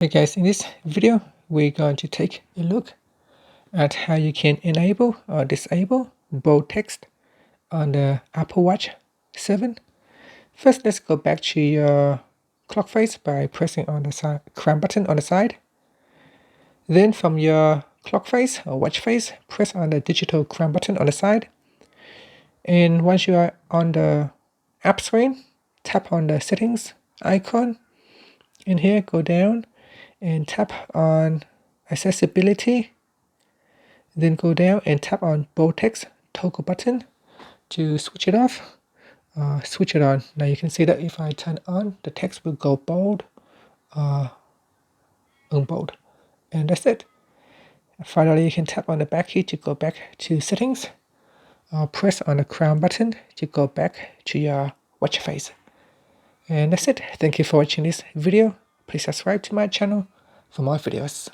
Hey guys, in this video, we're going to take a look at how you can enable or disable bold text on the Apple Watch 7. First, let's go back to your clock face by pressing on the crown button on the side. Then from your clock face or watch face, press on the digital crown button on the side. And once you are on the app screen, tap on the settings icon. In here, go down and tap on accessibility. Then go down and tap on bold text toggle button to switch it off. Switch it on. Now you can see that if I turn on, the text will go bold, unbold, and that's it. Finally, you can tap on the back key to go back to settings. Press on the crown button to go back to your watch face. And that's it. Thank you for watching this video. Please subscribe to my channel for more videos.